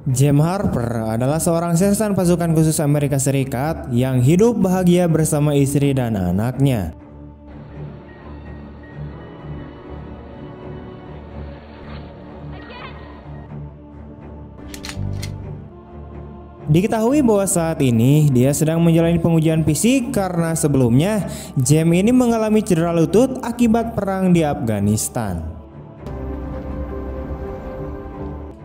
James Harper adalah seorang sersan pasukan khusus Amerika Serikat yang hidup bahagia bersama istri dan anaknya. Diketahui bahwa saat ini dia sedang menjalani pengujian fisik karena sebelumnya James ini mengalami cedera lutut akibat perang di Afghanistan.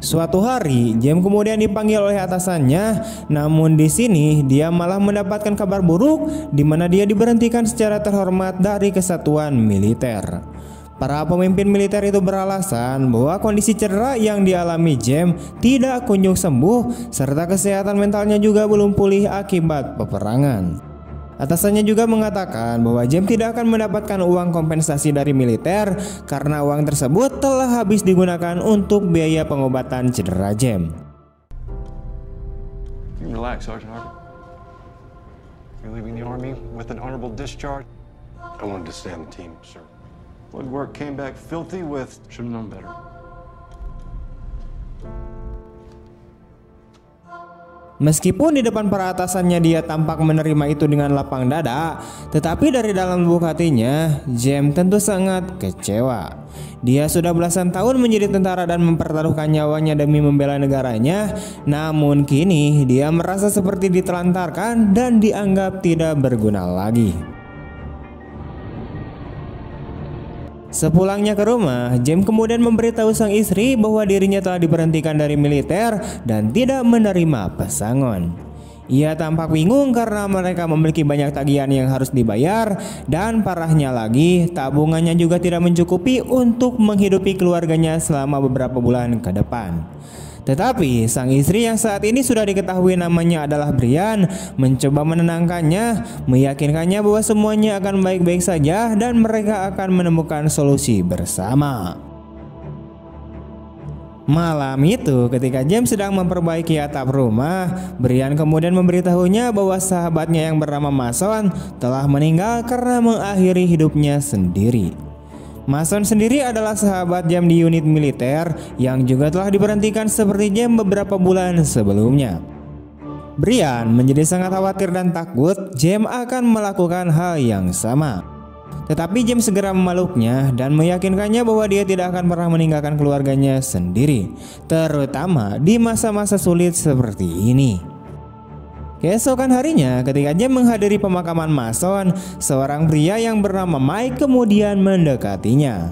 Suatu hari, James kemudian dipanggil oleh atasannya, namun di sini dia malah mendapatkan kabar buruk di mana dia diberhentikan secara terhormat dari kesatuan militer. Para pemimpin militer itu beralasan bahwa kondisi cedera yang dialami James tidak kunjung sembuh serta kesehatan mentalnya juga belum pulih akibat peperangan. Atasannya juga mengatakan bahwa James tidak akan mendapatkan uang kompensasi dari militer karena uang tersebut telah habis digunakan untuk biaya pengobatan cedera James. Relax, Sergeant Harper. You're leaving the Army with an honorable discharge. I wanted to stay on the team, sir. Blood work came back filthy with... Should have known better. Meskipun di depan para atasannya dia tampak menerima itu dengan lapang dada, tetapi dari dalam lubuk hatinya, James tentu sangat kecewa. Dia sudah belasan tahun menjadi tentara dan mempertaruhkan nyawanya demi membela negaranya, namun kini dia merasa seperti ditelantarkan dan dianggap tidak berguna lagi. Sepulangnya ke rumah, James kemudian memberitahu sang istri bahwa dirinya telah diberhentikan dari militer dan tidak menerima pesangon. Ia tampak bingung karena mereka memiliki banyak tagihan yang harus dibayar dan parahnya lagi, tabungannya juga tidak mencukupi untuk menghidupi keluarganya selama beberapa bulan ke depan. Tetapi sang istri yang saat ini sudah diketahui namanya adalah Brian mencoba menenangkannya, meyakinkannya bahwa semuanya akan baik-baik saja dan mereka akan menemukan solusi bersama. Malam itu ketika James sedang memperbaiki atap rumah, Brian kemudian memberitahunya bahwa sahabatnya yang bernama Mason telah meninggal karena mengakhiri hidupnya sendiri. Mason sendiri adalah sahabat James di unit militer yang juga telah diberhentikan seperti James beberapa bulan sebelumnya. Brian menjadi sangat khawatir dan takut James akan melakukan hal yang sama. Tetapi James segera memeluknya dan meyakinkannya bahwa dia tidak akan pernah meninggalkan keluarganya sendiri, terutama di masa-masa sulit seperti ini. Keesokan harinya ketika James menghadiri pemakaman Mason, seorang pria yang bernama Mike kemudian mendekatinya.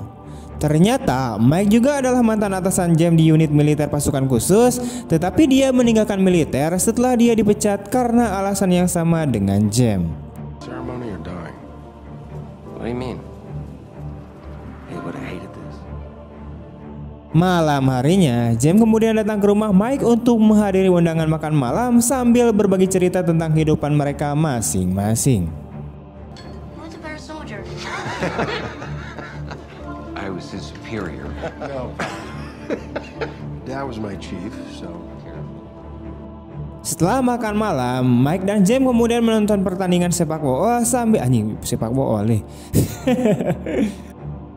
Ternyata Mike juga adalah mantan atasan James di unit militer pasukan khusus, tetapi dia meninggalkan militer setelah dia dipecat karena alasan yang sama dengan James. Ceremony or dying? What do you mean? He would have hated this. Malam harinya, James kemudian datang ke rumah Mike untuk menghadiri undangan makan malam sambil berbagi cerita tentang kehidupan mereka masing-masing. Who's a better soldier? I was his superior. No. Dad was my chief, so... Setelah makan malam, Mike dan James kemudian menonton pertandingan sepak bola sambil sepak bola nih.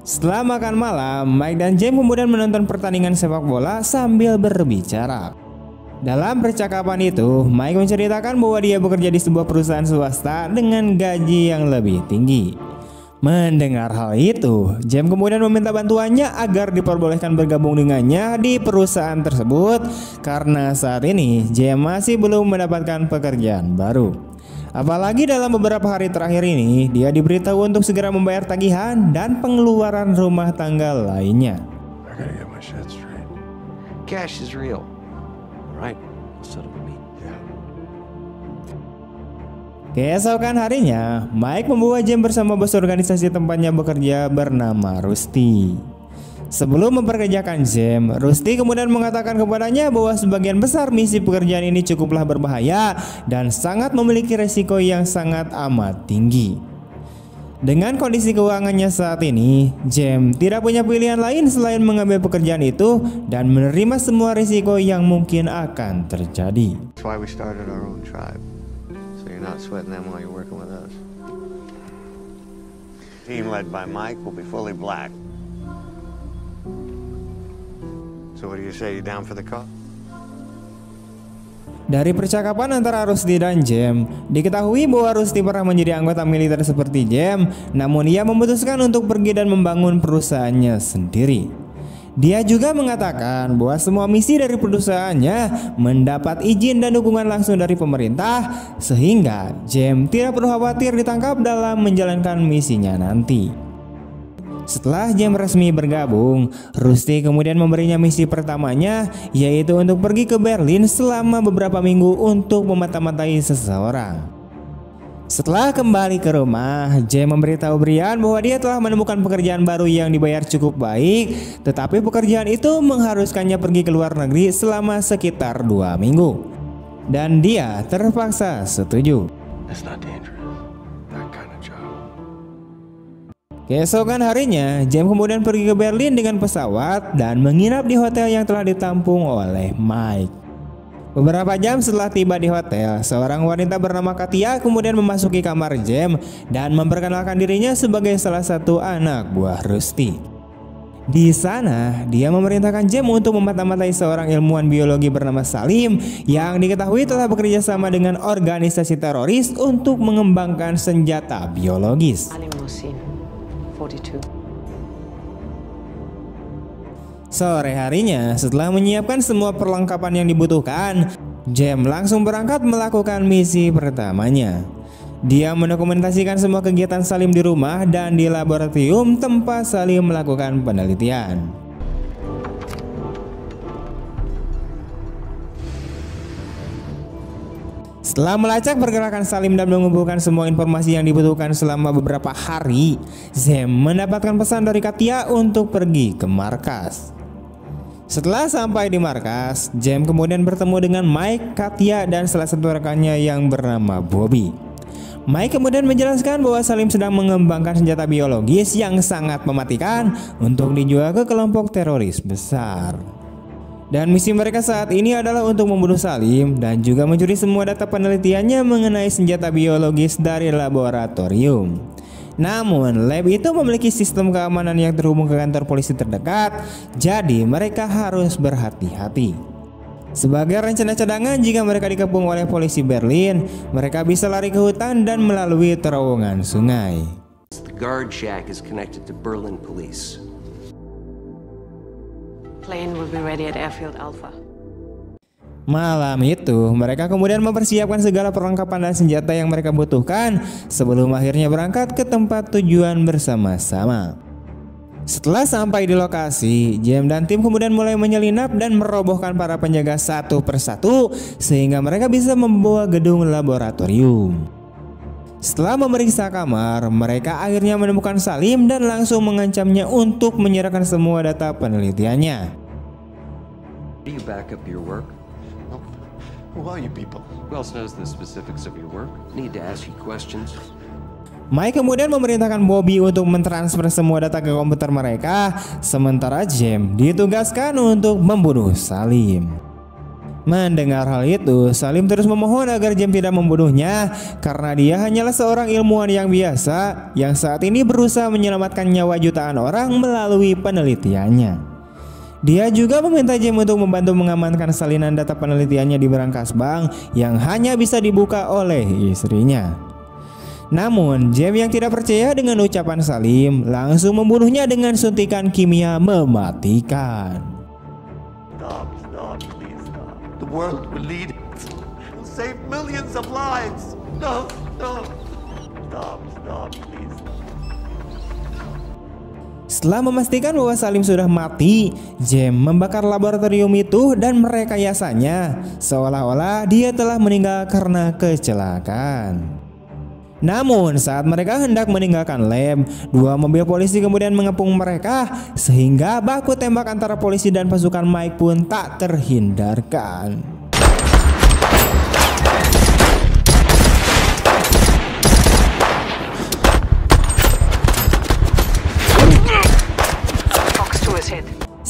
Setelah makan malam, Mike dan James kemudian menonton pertandingan sepak bola sambil berbicara. Dalam percakapan itu, Mike menceritakan bahwa dia bekerja di sebuah perusahaan swasta dengan gaji yang lebih tinggi. Mendengar hal itu, James kemudian meminta bantuannya agar diperbolehkan bergabung dengannya di perusahaan tersebut karena saat ini James masih belum mendapatkan pekerjaan baru. Apalagi dalam beberapa hari terakhir ini, dia diberitahu untuk segera membayar tagihan dan pengeluaran rumah tangga lainnya. I gotta get my shit straight. Cash is real. All right, let's settle with me. Yeah. Keesokan harinya, Mike membawa James bersama bos organisasi tempatnya bekerja bernama Rusty. Sebelum memperkerjakan James, Rusty kemudian mengatakan kepadanya bahwa sebagian besar misi pekerjaan ini cukuplah berbahaya dan sangat memiliki resiko yang sangat amat tinggi. Dengan kondisi keuangannya saat ini, James tidak punya pilihan lain selain mengambil pekerjaan itu dan menerima semua risiko yang mungkin akan terjadi. That's why we started our own tribe. So you're not sweating them while you're working with us. Team led by Mike will be fully black. So what do you say? You down for the cause? Dari percakapan antara Rusty dan James, diketahui bahwa Rusty pernah menjadi anggota militer seperti James, namun ia memutuskan untuk pergi dan membangun perusahaannya sendiri. Dia juga mengatakan bahwa semua misi dari perusahaannya mendapat izin dan dukungan langsung dari pemerintah, sehingga James tidak perlu khawatir ditangkap dalam menjalankan misinya nanti. Setelah James resmi bergabung, Rusty kemudian memberinya misi pertamanya, yaitu untuk pergi ke Berlin selama beberapa minggu untuk memata-matai seseorang. Setelah kembali ke rumah, James memberitahu Brian bahwa dia telah menemukan pekerjaan baru yang dibayar cukup baik, tetapi pekerjaan itu mengharuskannya pergi ke luar negeri selama sekitar 2 minggu. Dan dia terpaksa setuju. It's not dangerous. That kind of job. Keesokan harinya, James kemudian pergi ke Berlin dengan pesawat dan menginap di hotel yang telah ditampung oleh Mike. Beberapa jam setelah tiba di hotel, seorang wanita bernama Katia kemudian memasuki kamar James dan memperkenalkan dirinya sebagai salah satu anak buah Rusty. Di sana, dia memerintahkan James untuk memata-matai seorang ilmuwan biologi bernama Salim yang diketahui telah bekerja sama dengan organisasi teroris untuk mengembangkan senjata biologis. Salim Mohsin, 42. Sore harinya, setelah menyiapkan semua perlengkapan yang dibutuhkan, James langsung berangkat melakukan misi pertamanya. Dia mendokumentasikan semua kegiatan Salim di rumah dan di laboratorium tempat Salim melakukan penelitian. Setelah melacak pergerakan Salim dan mengumpulkan semua informasi yang dibutuhkan selama beberapa hari, James mendapatkan pesan dari Katia untuk pergi ke markas. Setelah sampai di markas, James kemudian bertemu dengan Mike, Katia, dan salah satu rekannya yang bernama Bobby. Mike kemudian menjelaskan bahwa Salim sedang mengembangkan senjata biologis yang sangat mematikan untuk dijual ke kelompok teroris besar. Dan misi mereka saat ini adalah untuk membunuh Salim dan juga mencuri semua data penelitiannya mengenai senjata biologis dari laboratorium. Namun, lab itu memiliki sistem keamanan yang terhubung ke kantor polisi terdekat, jadi mereka harus berhati-hati. Sebagai rencana cadangan jika mereka dikepung oleh polisi Berlin, mereka bisa lari ke hutan dan melalui terowongan sungai. The guard shack is connected to Berlin police. Plane will be ready at Airfield Alpha. Malam itu, mereka kemudian mempersiapkan segala perlengkapan dan senjata yang mereka butuhkan sebelum akhirnya berangkat ke tempat tujuan bersama-sama. Setelah sampai di lokasi, James dan tim kemudian mulai menyelinap dan merobohkan para penjaga satu persatu sehingga mereka bisa membawa gedung laboratorium. Setelah memeriksa kamar, mereka akhirnya menemukan Salim dan langsung mengancamnya untuk menyerahkan semua data penelitiannya. Do you back up your work? Who are you people? Who else knows the specifics of your work? Need to ask you questions. Mike kemudian memerintahkan Bobby untuk mentransfer semua data ke komputer mereka, sementara James ditugaskan untuk membunuh Salim. Mendengar hal itu, Salim terus memohon agar James tidak membunuhnya karena dia hanyalah seorang ilmuwan yang biasa yang saat ini berusaha menyelamatkan nyawa jutaan orang melalui penelitiannya. Dia juga meminta James untuk membantu mengamankan salinan data penelitiannya di berangkas bank yang hanya bisa dibuka oleh istrinya. Namun, James yang tidak percaya dengan ucapan Salim langsung membunuhnya dengan suntikan kimia mematikan. Stop, please stop. The world will lead. Will save millions of lives. No. Stop, please. Setelah memastikan bahwa Salim sudah mati, James membakar laboratorium itu dan merekayasanya seolah-olah dia telah meninggal karena kecelakaan. Namun saat mereka hendak meninggalkan lab, 2 mobil polisi kemudian mengepung mereka sehingga baku tembak antara polisi dan pasukan Mike pun tak terhindarkan.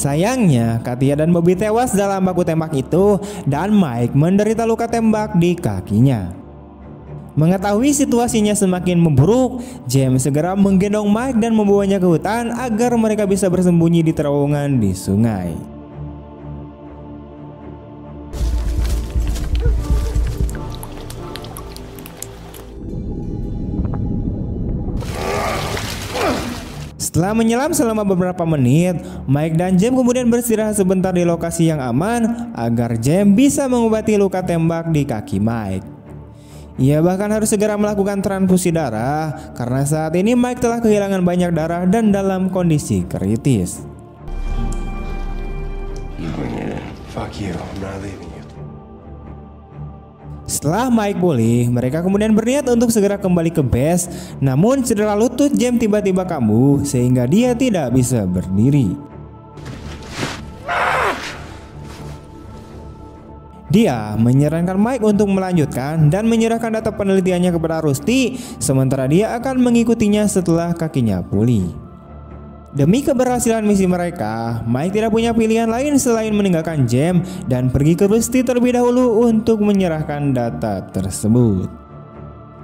Sayangnya, Katia dan Bobby tewas dalam baku tembak itu dan Mike menderita luka tembak di kakinya. Mengetahui situasinya semakin memburuk, James segera menggendong Mike dan membawanya ke hutan agar mereka bisa bersembunyi di terowongan di sungai. Setelah menyelam selama beberapa menit, Mike dan James kemudian beristirahat sebentar di lokasi yang aman agar James bisa mengobati luka tembak di kaki Mike. Ia bahkan harus segera melakukan transfusi darah karena saat ini Mike telah kehilangan banyak darah dan dalam kondisi kritis. Fuck you, I'm not leaving you. Setelah Mike pulih, mereka kemudian berniat untuk segera kembali ke base. Namun cedera lutut James tiba-tiba kambuh sehingga dia tidak bisa berdiri. Dia menyarankan Mike untuk melanjutkan dan menyerahkan data penelitiannya kepada Rusty, sementara dia akan mengikutinya setelah kakinya pulih. Demi keberhasilan misi mereka, Mike tidak punya pilihan lain selain meninggalkan James dan pergi ke Rusty terlebih dahulu untuk menyerahkan data tersebut.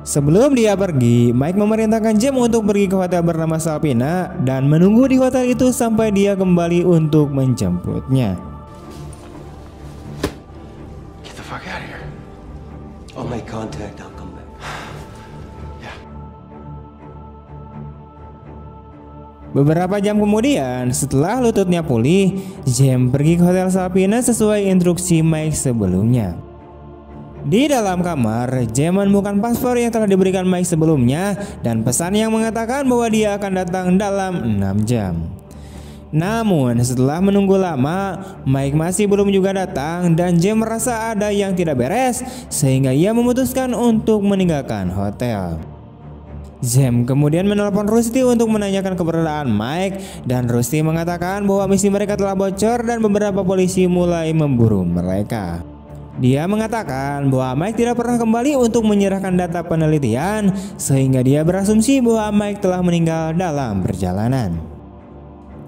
Sebelum dia pergi, Mike memerintahkan James untuk pergi ke hotel bernama Salpina dan menunggu di hotel itu sampai dia kembali untuk menjemputnya. Get the fuck out of here. I'll make contact, I'll come back. Beberapa jam kemudian, setelah lututnya pulih, James pergi ke hotel Salpina sesuai instruksi Mike sebelumnya. Di dalam kamar, James menemukan paspor yang telah diberikan Mike sebelumnya dan pesan yang mengatakan bahwa dia akan datang dalam 6 jam. Namun setelah menunggu lama, Mike masih belum juga datang dan James merasa ada yang tidak beres sehingga ia memutuskan untuk meninggalkan hotel. James kemudian menelpon Rusty untuk menanyakan keberadaan Mike dan Rusty mengatakan bahwa misi mereka telah bocor dan beberapa polisi mulai memburu mereka. Dia mengatakan bahwa Mike tidak pernah kembali untuk menyerahkan data penelitian sehingga dia berasumsi bahwa Mike telah meninggal dalam perjalanan.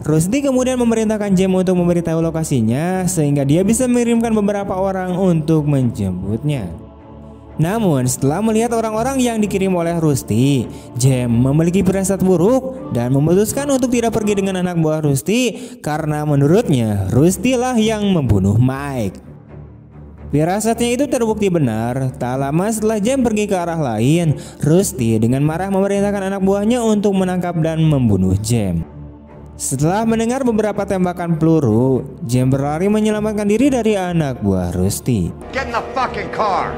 Rusty kemudian memerintahkan James untuk memberitahu lokasinya sehingga dia bisa mengirimkan beberapa orang untuk menjemputnya. Namun setelah melihat orang-orang yang dikirim oleh Rusty, James memiliki firasat buruk dan memutuskan untuk tidak pergi dengan anak buah Rusty karena menurutnya Rusty lah yang membunuh Mike. Firasatnya itu terbukti benar. Tak lama setelah James pergi ke arah lain, Rusty dengan marah memerintahkan anak buahnya untuk menangkap dan membunuh James. Setelah mendengar beberapa tembakan peluru, James berlari menyelamatkan diri dari anak buah Rusty. Get in the fucking car!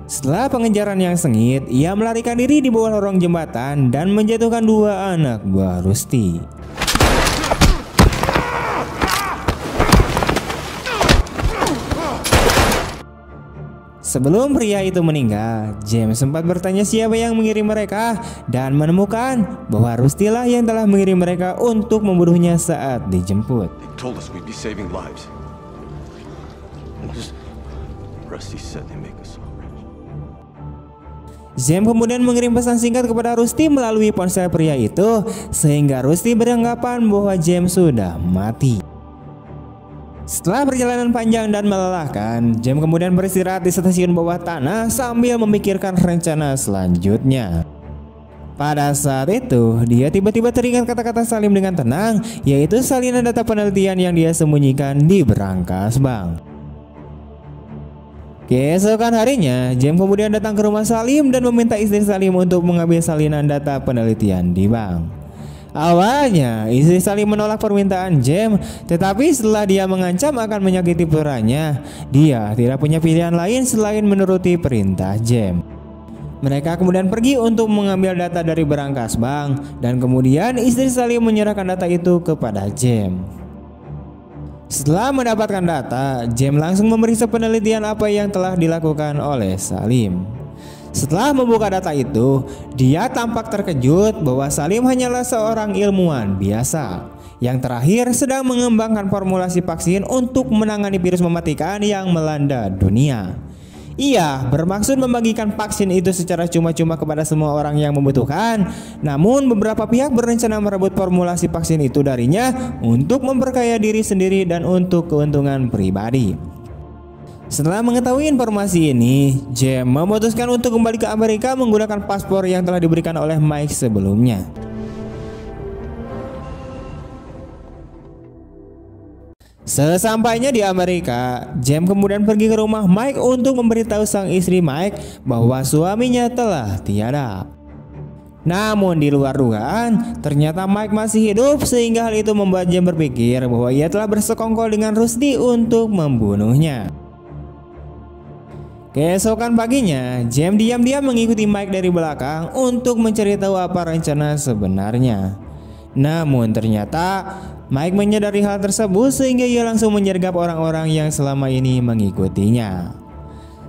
Setelah pengejaran yang sengit, ia melarikan diri di bawah lorong jembatan dan menjatuhkan dua anak buah Rusty. Sebelum pria itu meninggal, James sempat bertanya siapa yang mengirim mereka dan menemukan bahwa Rusty lah yang telah mengirim mereka untuk membunuhnya saat dijemput. They told us we'd be saving lives. Rusty said they make us all rich. James kemudian mengirim pesan singkat kepada Rusty melalui ponsel pria itu sehingga Rusty beranggapan bahwa James sudah mati. Setelah perjalanan panjang dan melelahkan, James kemudian beristirahat di stasiun bawah tanah sambil memikirkan rencana selanjutnya. Pada saat itu, dia tiba-tiba teringat kata-kata Salim dengan tenang, yaitu salinan data penelitian yang dia sembunyikan di berangkas bank. Keesokan harinya, James kemudian datang ke rumah Salim dan meminta istri Salim untuk mengambil salinan data penelitian di bank. Awalnya, istri Salim menolak permintaan James, tetapi setelah dia mengancam akan menyakiti putranya, dia tidak punya pilihan lain selain menuruti perintah James. Mereka kemudian pergi untuk mengambil data dari berangkas bank dan kemudian istri Salim menyerahkan data itu kepada James. Setelah mendapatkan data, James langsung memeriksa penelitian apa yang telah dilakukan oleh Salim. Setelah membuka data itu, dia tampak terkejut bahwa Salim hanyalah seorang ilmuwan biasa yang terakhir sedang mengembangkan formulasi vaksin untuk menangani virus mematikan yang melanda dunia. Ia bermaksud membagikan vaksin itu secara cuma-cuma kepada semua orang yang membutuhkan. Namun beberapa pihak berencana merebut formulasi vaksin itu darinya untuk memperkaya diri sendiri dan untuk keuntungan pribadi. Setelah mengetahui informasi ini, James memutuskan untuk kembali ke Amerika menggunakan paspor yang telah diberikan oleh Mike sebelumnya. Sesampainya di Amerika, James kemudian pergi ke rumah Mike untuk memberitahu sang istri Mike bahwa suaminya telah tiada. Namun di luar dugaan, ternyata Mike masih hidup sehingga hal itu membuat James berpikir bahwa ia telah bersekongkol dengan Rusty untuk membunuhnya. Keesokan paginya, James diam-diam mengikuti Mike dari belakang untuk mencari tahu apa rencana sebenarnya. Namun ternyata Mike menyadari hal tersebut sehingga ia langsung menyergap orang-orang yang selama ini mengikutinya.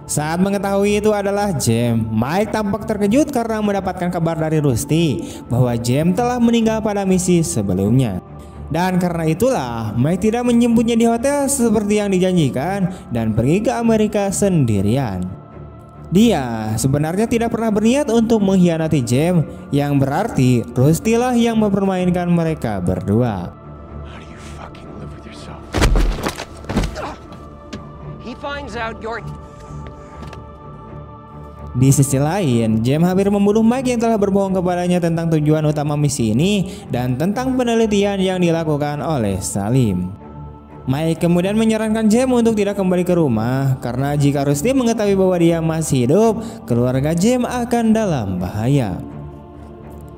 Saat mengetahui itu adalah James, Mike tampak terkejut karena mendapatkan kabar dari Rusty bahwa James telah meninggal pada misi sebelumnya. Dan karena itulah Mike tidak menjemputnya di hotel seperti yang dijanjikan dan pergi ke Amerika sendirian. Dia sebenarnya tidak pernah berniat untuk mengkhianati James, yang berarti Rusty lah yang mempermainkan mereka berdua. How do you fucking live with yourself? He finds out you're... Di sisi lain, James hampir membunuh Mike yang telah berbohong kepadanya tentang tujuan utama misi ini dan tentang penelitian yang dilakukan oleh Salim. Mike kemudian menyarankan James untuk tidak kembali ke rumah karena jika Rusty mengetahui bahwa dia masih hidup, keluarga James akan dalam bahaya.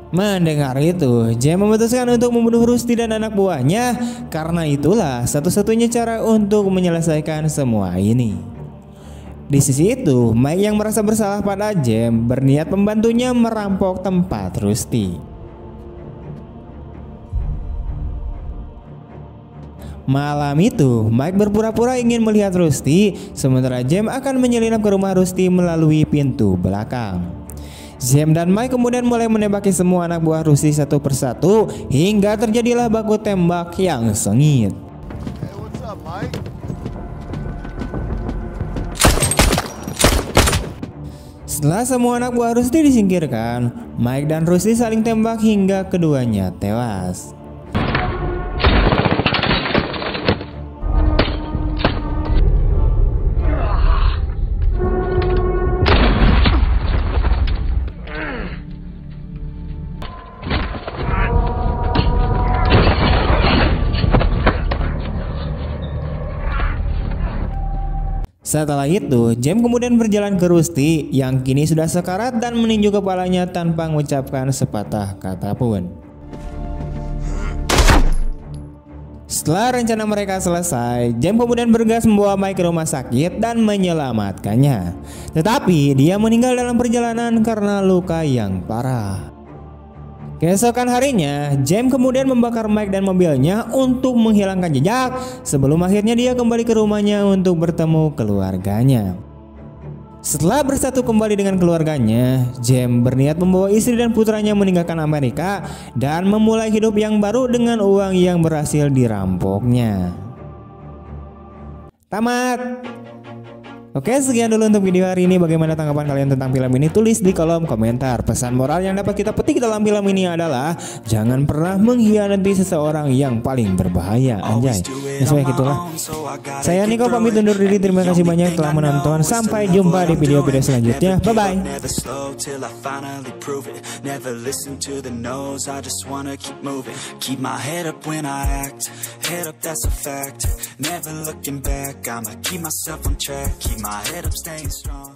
Mendengar itu, James memutuskan untuk membunuh Rusty dan anak buahnya karena itulah satu-satunya cara untuk menyelesaikan semua ini. Di sisi itu, Mike yang merasa bersalah pada James berniat membantunya merampok tempat Rusty. Malam itu, Mike berpura-pura ingin melihat Rusty, sementara James akan menyelinap ke rumah Rusty melalui pintu belakang. James dan Mike kemudian mulai menembaki semua anak buah Rusty satu persatu hingga terjadilah baku tembak yang sengit. Hey, what's up, Mike? Setelah semua anak buah Rusty disingkirkan, Mike dan Rusty saling tembak hingga keduanya tewas. Setelah itu, James kemudian berjalan ke Rusty yang kini sudah sekarat dan meninju kepalanya tanpa mengucapkan sepatah kata pun. Setelah rencana mereka selesai, James kemudian bergegas membawa Mike ke rumah sakit dan menyelamatkannya. Tetapi dia meninggal dalam perjalanan karena luka yang parah. Keesokan harinya, James kemudian membakar Mike dan mobilnya untuk menghilangkan jejak sebelum akhirnya dia kembali ke rumahnya untuk bertemu keluarganya. Setelah bersatu kembali dengan keluarganya, James berniat membawa istri dan putranya meninggalkan Amerika dan memulai hidup yang baru dengan uang yang berhasil dirampoknya. Tamat. Oke, sekian dulu untuk video hari ini. Bagaimana tanggapan kalian tentang film ini? Tulis di kolom komentar. Pesan moral yang dapat kita petik dalam film ini adalah jangan pernah mengkhianati seseorang yang paling berbahaya. Anjay, sesuai gitulah. Saya Niko pamit undur diri. Terima kasih banyak telah menonton. Sampai jumpa di video-video selanjutnya. Bye bye. My head up, staying strong.